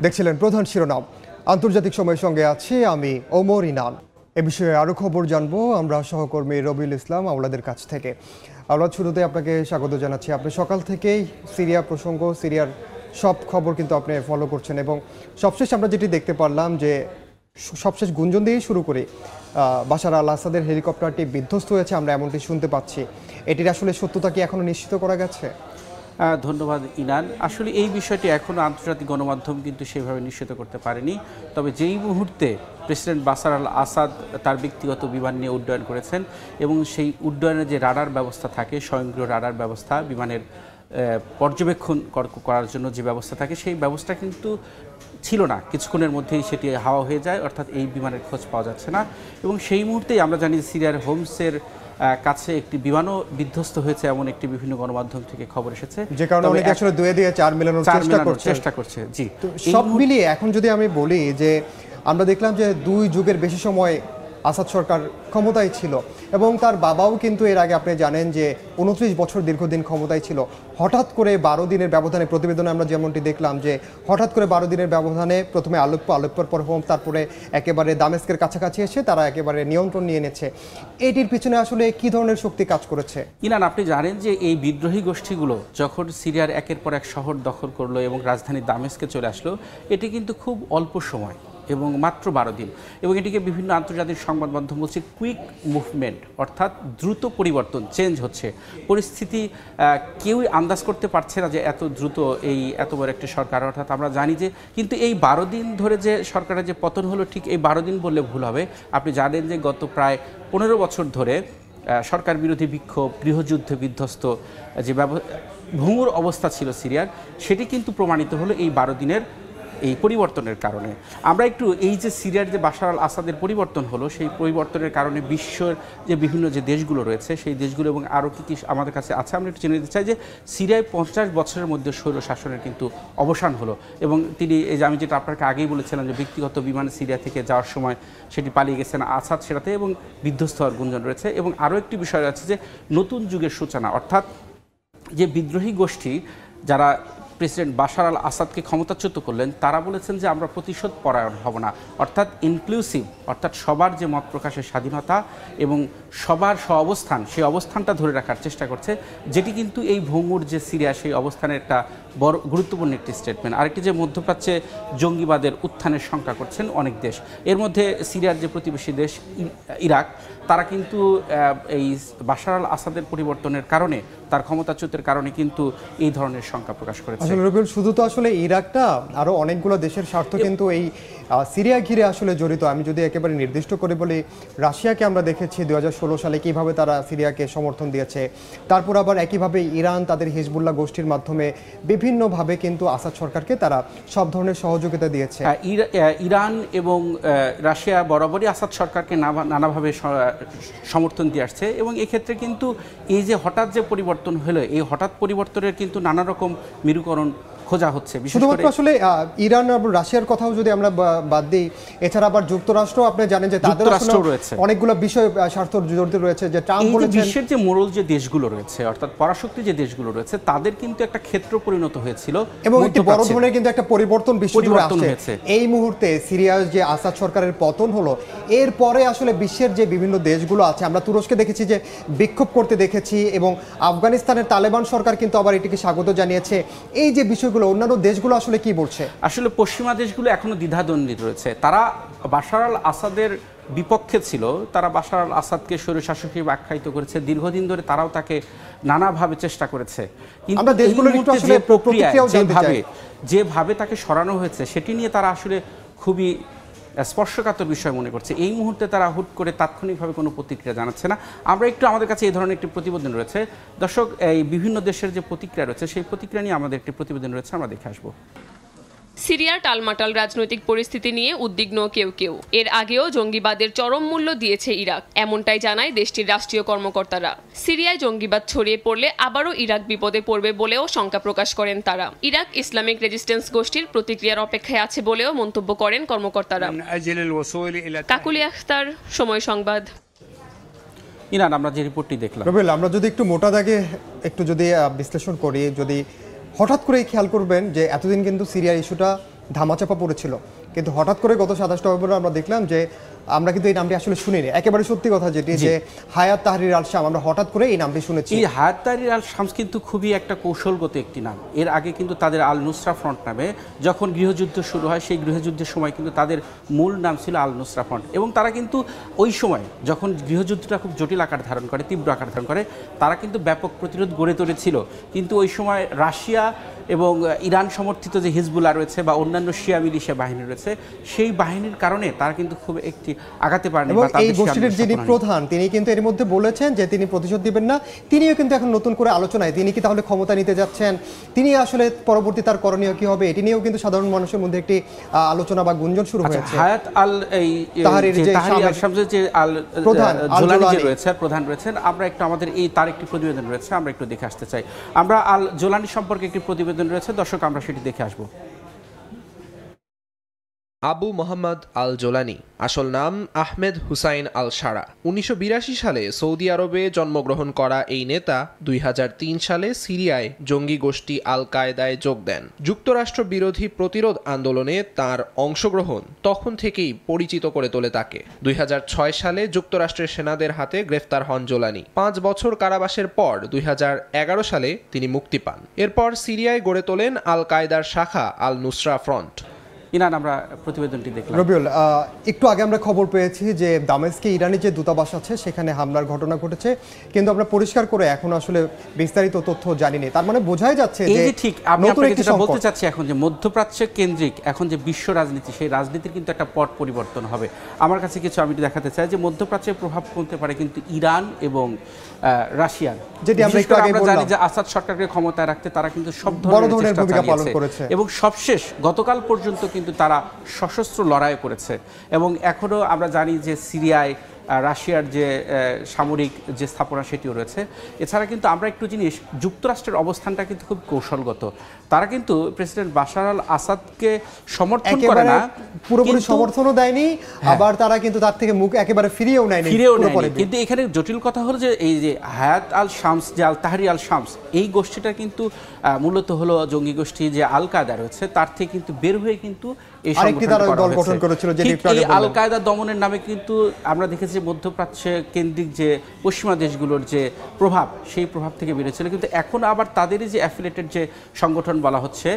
দেখছিলেন প্রধান শিরোনাম। আন্তর্জাতিক সময়ের সঙ্গে আছি আমি ওমর ইনান। এ বিষয়ে আরও খবর জানবো আমরা সহকর্মী রবিউল ইসলাম আওলাদের কাছ থেকে। আওলাদ, শুরুতে আপনাকে স্বাগত জানাচ্ছি। আপনি সকাল থেকেই সিরিয়া প্রসঙ্গ, সিরিয়ার সব খবর কিন্তু আপনি ফলো করছেন এবং সবশেষ আমরা যেটি দেখতে পারলাম যে সবশেষ গুঞ্জন দিয়েই শুরু করে বাশার আল আসাদের হেলিকপ্টারটি বিধ্বস্ত হয়েছে, আমরা এমনটি শুনতে পাচ্ছি। এটির আসলে সত্যতা কি এখনো নিশ্চিত করা গেছে? ধন্যবাদ ইনান। আসলে এই বিষয়টি এখনও আন্তর্জাতিক গণমাধ্যম কিন্তু সেভাবে নিশ্চিত করতে পারেনি। তবে যেই মুহূর্তে প্রেসিডেন্ট বাশার আল আসাদ তার ব্যক্তিগত বিমান নিয়ে উড্ডয়ন করেছেন এবং সেই উড্ডয়নের যে রাডার ব্যবস্থা থাকে, স্বয়ংক্রিয় রাডার ব্যবস্থা, বিমানের পর্যবেক্ষণ করার জন্য যে ব্যবস্থা থাকে, সেই ব্যবস্থা কিন্তু ছিল না। কিছুক্ষণের মধ্যেই সেটি হাওয়া হয়ে যায়, অর্থাৎ এই বিমানের খোঁজ পাওয়া যাচ্ছে না। এবং সেই মুহূর্তেই আমরা জানি সিরিয়ার হোমসের কাছে একটি বিমানও বিধ্বস্ত হয়েছে, এমন একটি বিভিন্ন গণমাধ্যম থেকে খবর এসেছে, যে কারণে অনেকে আসলে দুয়ে দিয়ে চার মেলানোর চেষ্টা করছে। জি, সব মিলিয়ে এখন যদি আমি বলি যে আমরা দেখলাম যে 2 যুগের বেশি সময় আসাদ সরকার ক্ষমতায় ছিল এবং তার বাবাও কিন্তু এর আগে আপনি জানেন যে 29 বছর দীর্ঘদিন ক্ষমতায় ছিল। হঠাৎ করে 12 দিনের ব্যবধানে, প্রতিবেদনে আমরা যেমনটি দেখলাম যে হঠাৎ করে 12 দিনের ব্যবধানে প্রথমে আলেপ্পোর পর হোম, তারপরে একেবারে দামেস্কের কাছাকাছি এসে তারা একেবারে নিয়ন্ত্রণ নিয়ে নিচ্ছে। এটির পিছনে আসলে কি ধরনের শক্তি কাজ করেছে? ইনান, আপনি জানেন যে এই বিদ্রোহী গোষ্ঠীগুলো যখন সিরিয়ার একের পর এক শহর দখল করলো এবং রাজধানী দামেস্কে চলে আসলো, এটি কিন্তু খুব অল্প সময় এবং মাত্র 12 দিন, এবং এটিকে বিভিন্ন আন্তর্জাতিক সংবাদ মাধ্যম বলছে কুইক মুভমেন্ট, অর্থাৎ দ্রুত পরিবর্তন, চেঞ্জ হচ্ছে পরিস্থিতি। কেউই আন্দাজ করতে পারছে না যে এত দ্রুত এই এত বড় একটি সরকার, অর্থাৎ আমরা জানি যে কিন্তু এই 12 দিন ধরে যে সরকারের যে পতন হলো, ঠিক এই 12 দিন বললে ভুল হবে। আপনি জানেন যে গত প্রায় 15 বছর ধরে সরকার বিরোধী বিক্ষোভ, গৃহযুদ্ধে বিধ্বস্ত যে ভঙ্গুর অবস্থা ছিল সিরিয়ার, সেটি কিন্তু প্রমাণিত হলো এই 12 দিনের এই পরিবর্তনের কারণে। আমরা একটু এই যে সিরিয়ার যে বাশার আল আসাদের পরিবর্তন হলো, সেই পরিবর্তনের কারণে বিশ্বের যে বিভিন্ন যে দেশগুলো রয়েছে, সেই দেশগুলো এবং আরও কী কী আমাদের কাছে আছে, আমরা একটু জেনে নিতে চাই যে সিরিয়ায় 50 বছরের মধ্যে স্বৈর শাসনের কিন্তু অবসান হলো। এবং তিনি, এই যে আমি যেটা আপনাকে আগেই বলেছিলাম যে ব্যক্তিগত বিমানে সিরিয়া থেকে যাওয়ার সময় সেটি পালিয়ে গেছেন আসাদ সেটাতে, এবং বিধ্বস্ত হওয়ার গুঞ্জন রয়েছে। এবং আরও একটি বিষয় আছে যে নতুন যুগের সূচনা, অর্থাৎ যে বিদ্রোহী গোষ্ঠী যারা প্রেসিডেন্ট বাশার আল আসাদকে ক্ষমতাচ্যুত করলেন, তারা বলেছেন যে আমরা প্রতিশোধ পরায়ণ হব না, অর্থাৎ ইনক্লুসিভ, অর্থাৎ সবার যে মত প্রকাশের স্বাধীনতা এবং সবার অবস্থান, সেই অবস্থানটা ধরে রাখার চেষ্টা করছে, যেটি কিন্তু এই ভঙ্গুর যে সিরিয়া, সেই অবস্থানের একটা বড় গুরুত্বপূর্ণ একটি স্টেটমেন্ট। আরেকটি যে মধ্যপ্রাচ্যে জঙ্গিবাদের উত্থানের শঙ্কা করছেন অনেক দেশ, এর মধ্যে সিরিয়ার যে প্রতিবেশী দেশ ইরাক, তারা কিন্তু এই বাশার আল আসাদের পরিবর্তনের কারণে, তার ক্ষমতাচ্যুতের কারণে কিন্তু এই ধরনের শঙ্কা প্রকাশ করেছে। আসলে রবিউল, শুধু তো আসলে ইরাকটা, আরও অনেকগুলো দেশের স্বার্থ কিন্তু এই সিরিয়া ঘিরে আসলে জড়িত। আমি যদি একেবারে নির্দিষ্ট করে বলি, রাশিয়াকে আমরা দেখেছি 2016 সালে কীভাবে তারা সিরিয়াকে সমর্থন দিয়েছে। তারপর আবার একইভাবে ইরান তাদের হিজবুল্লাহ গোষ্ঠীর মাধ্যমে বিভিন্নভাবে কিন্তু আসাদ সরকারকে তারা সব ধরনের সহযোগিতা দিয়েছে। ইরান এবং রাশিয়া বরাবরই আসাদ সরকারকে নানাভাবে সমর্থন দিয়ে আসছে, এবং এক্ষেত্রে কিন্তু এই যে হঠাৎ যে পরিবর্তন হলো, এই হঠাৎ পরিবর্তনের কিন্তু নানা রকম মেরুকরণ খোঁজা হচ্ছে। শুধুমাত্র আসলে ইরান আর রাশিয়ার কথাও যদি আমরা বাদ দিই, এছাড়া আবার যুক্তরাষ্ট্র, আপনি জানেন যে তাদের অনেকগুলো বিষয় স্বার্থ জড়িত রয়েছে। যে ট্রাম্প বলেছেন বিশ্বের যে মোড়ল যে দেশগুলো রয়েছে, অর্থাৎ পরাশক্তি যে দেশগুলো রয়েছে, তাদের কিন্তু একটা ক্ষেত্র পরিণত হয়েছিল এবং একটি বড় ধরনের কিন্তু একটা পরিবর্তন বিশ্বজুড়ে আসছে। এই মুহূর্তে সিরিয়ার যে আসাদ সরকারের পতন হলো, এরপরে আসলে বিশ্বের যে বিভিন্ন দেশগুলো আছে, আমরা তুরস্কে দেখেছি যে বিক্ষোভ করতে দেখেছি, এবং আফগানিস্তানের তালেবান সরকার কিন্তু আবার এটিকে স্বাগত জানিয়েছে। এই যে বিষয়গুলো, অন্যান্য দেশগুলো আসলে কি বলছে? আসলে পশ্চিমা দেশগুলো এখনো দ্বিধাদ্বন্দ্বিত রয়েছে। তারা বাশার আল আসাদের বিপক্ষে ছিল, তারা বাশার আল আসাদকে স্বৈরশাসক হিসেবে আখ্যায়িত করেছে, দীর্ঘদিন ধরে তারাও তাকে নানাভাবে চেষ্টা করেছে। কিন্তু যেভাবে তাকে সরানো হয়েছে, সেটি নিয়ে তারা আসলে খুবই স্পর্শকাতর বিষয় মনে করছে। এই মুহূর্তে তারা হুট করে তাৎক্ষণিকভাবে কোনো প্রতিক্রিয়া জানাচ্ছে না। আমরা একটু, আমাদের কাছে এই ধরনের একটি প্রতিবেদন রয়েছে। দর্শক, এই বিভিন্ন দেশের যে প্রতিক্রিয়া রয়েছে, সেই প্রতিক্রিয়া নিয়ে আমাদের একটি প্রতিবেদন রয়েছে, আমরা দেখে আসবো। সিরিয়ার টালমাটাল রাজনৈতিক পরিস্থিতি নিয়ে উদ্বিগ্ন কেউ কেউ। এর আগেও জঙ্গিবাদের চরম মূল্য দিয়েছে ইরাক, এমনটাই জানায় দেশটির রাষ্ট্রীয় কর্মকর্তারা। সিরিয়ায় জঙ্গিবাদ ছড়িয়ে পড়লে আবারও ইরাক বিপদে পড়বে বলেও শঙ্কা প্রকাশ করেন তারা। ইরাক ইসলামিক রেজিস্ট্যান্স গোষ্ঠীর প্রতিক্রিয়ার অপেক্ষায় আছে বলেও মন্তব্য করেন কর্মকর্তারা। কাকুলি আখতার, সময় সংবাদ। ইরান, আমরা যে রিপোর্টটি দেখলাম, রবিউল, আমরা যদি একটু মোটা দাগে একটু যদি বিশ্লেষণ করি, যদি হঠাৎ করেই খেয়াল করবেন যে এতদিন কিন্তু সিরিয়ার ইস্যুটা ধামাচাপা পড়েছিল, কিন্তু হঠাৎ করে গত 27 নভেম্বর আমরা দেখলাম যে আমরা কিন্তু এই নামটি আসলে শুনিনি। একেবারে সত্যি কথা যেটি যে হায়াত তাহরির আল শাম, আমরা হঠাৎ করে এই নামটি শুনেছি। এই হায়াত তাহরির আল শামস কিন্তু খুবই একটা কৌশলগত একটি নাম। এর আগে কিন্তু তাদের আল নুসরা ফ্রন্ট নামে যখন গৃহযুদ্ধ শুরু হয়, সেই গৃহযুদ্ধের সময় কিন্তু তাদের মূল নাম ছিল আল নুসরা ফ্রন্ট, এবং তারা কিন্তু ওই সময় যখন গৃহযুদ্ধটা খুব জটিল আকার ধারণ করে, তীব্র আকার ধারণ করে, তারা কিন্তু ব্যাপক প্রতিরোধ গড়ে তুলেছিল। কিন্তু ওই সময় রাশিয়া এবং ইরান সমর্থিত যে হিজবুল্লাহ রয়েছে বা অন্যান্য শিয়া মিলিশিয়া বাহিনী রয়েছে, সেই বাহিনীর কারণে তারা কিন্তু খুব একটি আগাতে পারেনি। এবং এই গোষ্ঠীর যিনি প্রধান, তিনি কিন্তু এর মধ্যে বলেছেন যে তিনি প্রতিশোধ দিবেন না। তিনিও কিন্তু এখন নতুন করে আলোচনায়, তিনি কি তাহলে ক্ষমতা নিতে যাচ্ছেন, তিনি আসলে পরবর্তী তার করণীয় কি হবে, এটি নিয়েও কিন্তু সাধারণ মানুষের মধ্যে একটি আলোচনা বা গুঞ্জন শুরু হয়েছে। হায়াত আল তাহরির আল শামসের যে আল জোলানি যে রয়েছে, প্রধান রয়েছেন, আমরা একটু আমাদের এই তার একটি প্রতিবেদন রয়েছে, আমরা একটু দেখে আসতে চাই। আমরা আল জোলানি সম্পর্কে একটি প্রতিবেদন রয়েছে, দর্শক আমরা সেটি দেখে আসবো। আবু মোহাম্মদ আল জোলানি, আসল নাম আহমেদ হুসাইন আল শারা। 1982 সালে সৌদি আরবে জন্মগ্রহণ করা এই নেতা 2003 সালে সিরিয়ায় জঙ্গি গোষ্ঠী আল কায়েদায় যোগ দেন। যুক্তরাষ্ট্র বিরোধী প্রতিরোধ আন্দোলনে তার অংশগ্রহণ তখন থেকেই পরিচিত করে তোলে তাকে। 2006 সালে যুক্তরাষ্ট্রের সেনাদের হাতে গ্রেফতার হন জোলানি। 5 বছর কারাবাসের পর 2011 সালে তিনি মুক্তি পান। এরপর সিরিয়ায় গড়ে তোলেন আল কায়েদার শাখা আল নুসরা ফ্রন্ট। ইনান, আমরা প্রতিবেদনটি দেখলাম। রবিউল, একটু আগে আমরা খবর পেয়েছি যে দামেস্কে ইরানি যে দূতাবাস আছে সেখানে হামলার ঘটনা ঘটেছে, কিন্তু আমরা পরিষ্কার করে এখন আসলে বিস্তারিত তথ্য জানিনি। তার মানে বোঝাই যাচ্ছে যে ঠিক আমি আপনাকে যেটা বলতে চাচ্ছি এখন যে মধ্যপ্রাচ্য কেন্দ্রিক এখন যে বিশ্ব রাজনীতি, সেই রাজনীতির কিন্তু একটা পট পরিবর্তন হবে। আমার কাছে কিছু আমি দেখাতে চাই যে মধ্যপ্রাচ্যের প্রভাব পড়তে পারে কিন্তু ইরান এবং রাশিয়ার, যেটি আমরা একটু আগে জানি যে আসাদ সরকারকে ক্ষমতায় রাখতে তারা কিন্তু সব ধরনের ভূমিকা পালন করেছে, এবং সবশেষ গতকাল পর্যন্ত কিন্তু তারা সশস্ত্র লড়াই করেছে। এবং এখনও আমরা জানি যে সিরিয়ায় রাশিয়ার যে সামরিক যে স্থাপনা সেটিও রয়েছে। এছাড়া কিন্তু আমরা একটু জিনিস, যুক্তরাষ্ট্রের অবস্থানটা কিন্তু খুব কৌশলগত। তারা কিন্তু প্রেসিডেন্ট বাশার আল আসাদকে সমর্থন করে না, পুরোপুরি সমর্থনও দেয়নি, আবার তারা কিন্তু তার থেকে মুখ একেবারে ফিরিয়েও নেয়নি। কিন্তু এখানে জটিল কথা হলো যে এই যে হায়াত আল শামস, যে আল তাহরির আল শামস, এই গোষ্ঠীটা কিন্তু মূলত হলো জঙ্গি গোষ্ঠী যে আল কায়দা রয়েছে, তার থেকে কিন্তু বের হয়ে কিন্তু এই দল গঠন করেছিল, যেটি আল কায়দা দমনের নামে কিন্তু আমরা দেখেছি মধ্যপ্রাচ্য কেন্দ্রিক যে পশ্চিমা দেশগুলোর যে প্রভাব, সেই প্রভাব থেকে বেরিয়েছিল। কিন্তু এখন আবার তাদেরই যে অ্যাফিলিয়েটেড যে সংগঠন বলা হচ্ছে,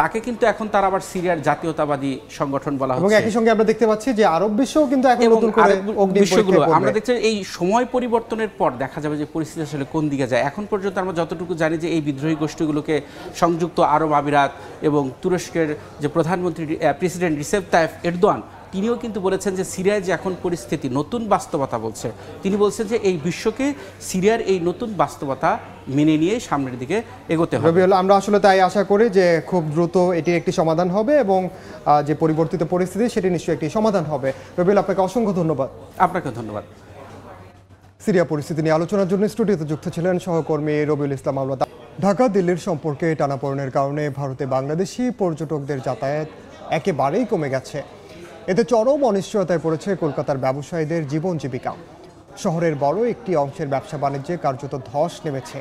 তাকে কিন্তু এখন তার আবার সিরিয়ার জাতীয়তাবাদী সংগঠন বলা হচ্ছে। এবং একই সঙ্গে আমরা দেখতে পাচ্ছি যে আরব বিশ্বও কিন্তু এখন নতুন করে বিশ্বগুলো আমরা দেখছি এই সময় পরিবর্তনের পর দেখা যাবে যে পরিস্থিতি আসলে কোন দিকে যায়। এখন পর্যন্ত আমরা যতটুকু জানি যে এই বিদ্রোহী গোষ্ঠীগুলোকে সংযুক্ত আরব আমিরাত এবং তুরস্কের যে প্রধানমন্ত্রী প্রেসিডেন্ট রিসেপ তাইয়েপ এরদোয়ান, তিনিও কিন্তু বলেছেন যে সিরিয়ায় যে এখন পরিস্থিতি, নতুন বাস্তবতা বলছে, তিনি বলছেন যে এই বিশ্বকে সিরিয়ার এই নতুন বাস্তবতা মেনে নিয়ে সামনের দিকে এগোতে হবে। রবিউল, আমরা আসলে তাই আশা করি যে খুব দ্রুত এটির একটি সমাধান হবে এবং যে পরিবর্তিত পরিস্থিতি সেটি নিশ্চয়ই একটি সমাধান হবে। রবিউল, আপনাকে অসংখ্য ধন্যবাদ। আপনাকে ধন্যবাদ। সিরিয়া পরিস্থিতি নিয়ে আলোচনার জন্য স্টুডিওতে যুক্ত ছিলেন সহকর্মী রবিউল ইসলাম আওলাদ। ঢাকা দিল্লির সম্পর্কে টানাপোড়েনের কারণে ভারতে বাংলাদেশি পর্যটকদের যাতায়াত একেবারেই কমে গেছে। এতে চরম অনিশ্চয়তায় পড়েছে কলকাতার ব্যবসায়ীদের জীবন জীবিকা। শহরের বড় একটি অংশের ব্যবসা বাণিজ্যে কার্যত ধস নেমেছে।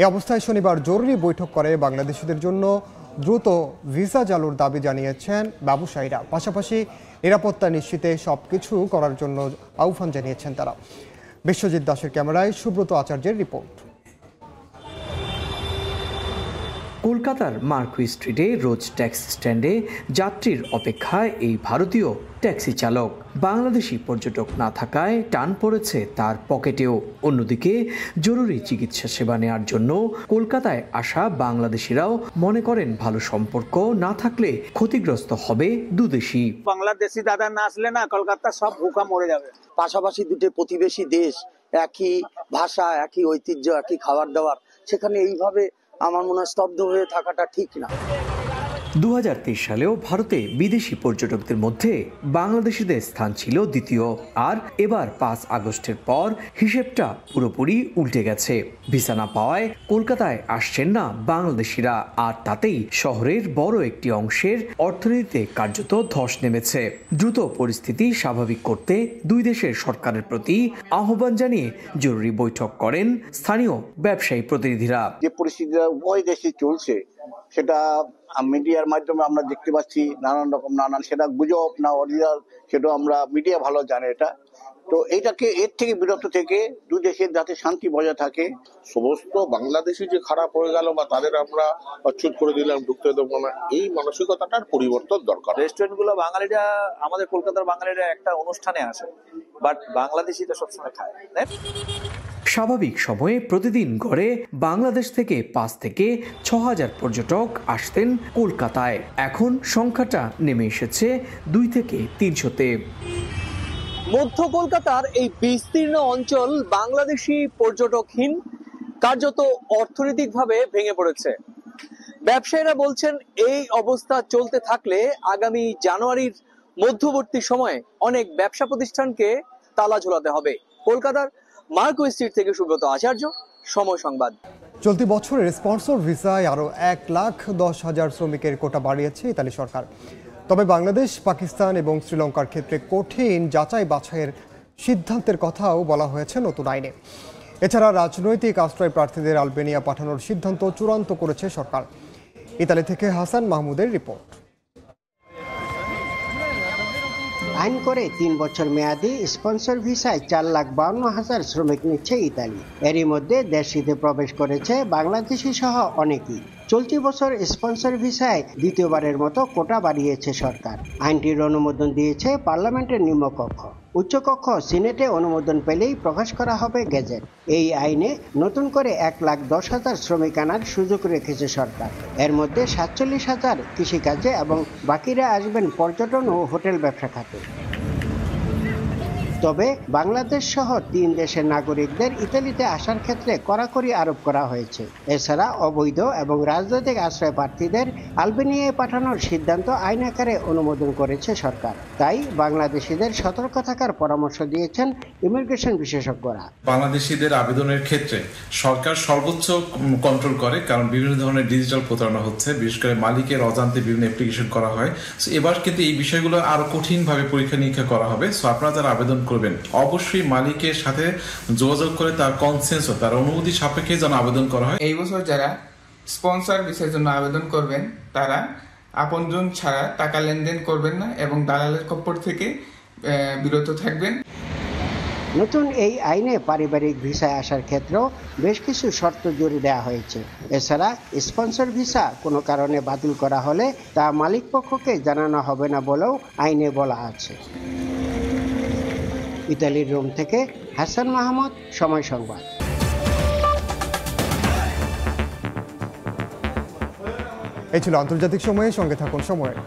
এই অবস্থায় শনিবার জরুরি বৈঠক করে বাংলাদেশিদের জন্য দ্রুত ভিসা চালুর দাবি জানিয়েছেন ব্যবসায়ীরা। পাশাপাশি নিরাপত্তা নিশ্চিতে সবকিছু করার জন্য আহ্বান জানিয়েছেন তারা। বিশ্বজিৎ দাসের ক্যামেরায় সুব্রত আচার্যের রিপোর্ট। কলকাতার মার্কুই স্ট্রিটে রোজ ট্যাক্সি স্ট্যান্ডে যাত্রীর অপেক্ষায় এই ভারতীয় ট্যাক্সি চালক। বাংলাদেশি পর্যটক না থাকায় টান পড়েছে তার পকেটেও। অন্যদিকে জরুরি চিকিৎসা সেবা নেওয়ার জন্য কলকাতায় আসা বাংলাদেশিরাও মনে করেন ভালো সম্পর্ক না থাকলে ক্ষতিগ্রস্ত হবে দুদেশি। বাংলাদেশি দাদা না আসলে না কলকাতা সব ভুকা মরে যাবে। পাশাপাশি দুটো প্রতিবেশী দেশ, একই ভাষা, একই ঐতিহ্য, একই খাবার দাবার, সেখানে এইভাবে আমার মনে হয় স্তব্ধ হয়ে থাকাটা ঠিক না। 2023 সালেও ভারতে বিদেশি পর্যটকদের মধ্যে বাংলাদেশিদের স্থান ছিল দ্বিতীয়। আর এবার 5 আগস্টের পর হিসেবটা পুরোপুরি উল্টে গেছে। ভিসা না পাওয়ায় কলকাতায় আসছেন না বাংলাদেশিরা, আর তাতেই শহরের বড় একটি অংশের অর্থনীতিতে কার্যত ধস নেমেছে। দ্রুত পরিস্থিতি স্বাভাবিক করতে দুই দেশের সরকারের প্রতি আহ্বান জানিয়ে জরুরি বৈঠক করেন স্থানীয় ব্যবসায়ী প্রতিনিধিরা। যে পরিস্থিতিটা উভয় দেশে চলছে, সেটা মিডিয়ার মাধ্যমে আমরা দেখতে পাচ্ছি নানান সেটা গুজব না অরিজিনাল, সেটা আমরা মিডিয়া ভালো জানে এটা। তো এইটাকে এর থেকে বিরত থেকে দুই দেশের যাতে শান্তি বজায় থাকে। সমস্ত বাংলাদেশি যে খারাপ হয়ে গেল বা তাদের আমরা অচ্ছুত করে দিলাম, ঢুকতে দেবো না, এই মানসিকতাটার পরিবর্তন দরকার। রেস্টুরেন্ট গুলো বাঙালিরা, আমাদের কলকাতার বাঙালিরা একটা অনুষ্ঠানে আসে, বাট বাংলাদেশিটা সবসময় খায়। স্বাভাবিক সময়ে প্রতিদিন গড়ে বাংলাদেশ থেকে 5 থেকে 6,000 পর্যটক আসতেন কলকাতায়। এখন সংখ্যাটা নেমে এসেছে 2 থেকে 300-তে। মধ্য কলকাতার এই বিস্তীর্ণ অঞ্চল বাংলাদেশি পর্যটকহীন, কার্যত অর্থনৈতিকভাবে ভেঙে পড়েছে। ব্যবসায়ীরা বলছেন এই অবস্থা চলতে থাকলে আগামী জানুয়ারির মধ্যবর্তী সময়ে অনেক ব্যবসা প্রতিষ্ঠানকে তালা ঝোলাতে হবে। কলকাতার মার্কো স্ট্রিট থেকে সুব্রত আচার্য, সময় সংবাদ। চলতি বছরের স্পন্সর ভিসায় আরও 1,10,000 শ্রমিকের কোটা বাড়িয়েছে ইতালি সরকার। তবে বাংলাদেশ, পাকিস্তান এবং শ্রীলঙ্কার ক্ষেত্রে কঠিন যাচাই বাছাইয়ের সিদ্ধান্তের কথাও বলা হয়েছে নতুন আইনে। এছাড়া রাজনৈতিক আশ্রয় প্রার্থীদের আলবেনিয়া পাঠানোর সিদ্ধান্ত চূড়ান্ত করেছে সরকার। ইতালি থেকে হাসান মাহমুদের রিপোর্ট। আইন করে 3 বছর মেয়াদি স্পন্সর ভিসায় 4,52,000 শ্রমিক নিচ্ছে ইতালি। এরই মধ্যে দেশটিতে প্রবেশ করেছে বাংলাদেশি সহ অনেকেই। চলতি বছর স্পন্সর ভিসায় দ্বিতীয়বারের মতো কোটা বাড়িয়েছে সরকার। আইনটির অনুমোদন দিয়েছে পার্লামেন্টের নিম্নকক্ষ। উচ্চকক্ষ সিনেটে অনুমোদন পেলেই প্রকাশ করা হবে গেজেট। এই আইনে নতুন করে 1,10,000 শ্রমিক আনার সুযোগ রেখেছে সরকার। এর মধ্যে 47,000 কৃষিকাজে এবং বাকিরা আসবেন পর্যটন ও হোটেল ব্যবসা খাতে। তবে বাংলাদেশ সহ 3 দেশের নাগরিকদের ইতালিতে আসার ক্ষেত্রে কড়াকড়ি আরোপ করা হয়েছে। এছাড়া অবৈধ এবং রাজনৈতিক আশ্রয় প্রার্থীদের আলবেনিয়ায় পাঠানোর সিদ্ধান্ত আইন আকারে অনুমোদন করেছে সরকার। তাই বাংলাদেশিদের সতর্ক থাকার পরামর্শ দিয়েছেন ইমিগ্রেশন বিশেষজ্ঞরা। বাংলাদেশিদের আবেদনের ক্ষেত্রে সরকার সর্বোচ্চ কন্ট্রোল করে, কারণ বিভিন্ন ধরনের ডিজিটাল প্রতারণা হচ্ছে, বিশেষ করে মালিকের অজান্তে বিভিন্ন অ্যাপ্লিকেশন করা হয়। এবার কিন্তু এই বিষয়গুলো আরো কঠিনভাবে পরীক্ষা নিরীক্ষা করা হবে। সো আপনারা যারা আবেদন করবেন অবশ্যই মালিকের সাথে যোগাযোগ করে তার কনসেন্স, তার অনুমতি সাপেক্ষে যেন আবেদন করা হয়। এই বছর যারা স্পন্সর ভিসার জন্য আবেদন করবেন তারা আপনজন ছাড়া টাকা লেনদেন করবেন না এবং দালালের খপ্পর থেকে বিরত থাকবেন। নতুন এই আইনে পারিবারিক ভিসায় আসার ক্ষেত্রেও বেশ কিছু শর্ত জুড়ে দেওয়া হয়েছে। এছাড়া স্পন্সর ভিসা কোনো কারণে বাতিল করা হলে তা মালিকপক্ষকে জানানো হবে না বলেও আইনে বলা আছে। ইতালির রোম থেকে হাসান মাহমুদ, সময় সংবাদ। এই ছিল আন্তর্জাতিক সময়ের সঙ্গে থাকুন সময়ের।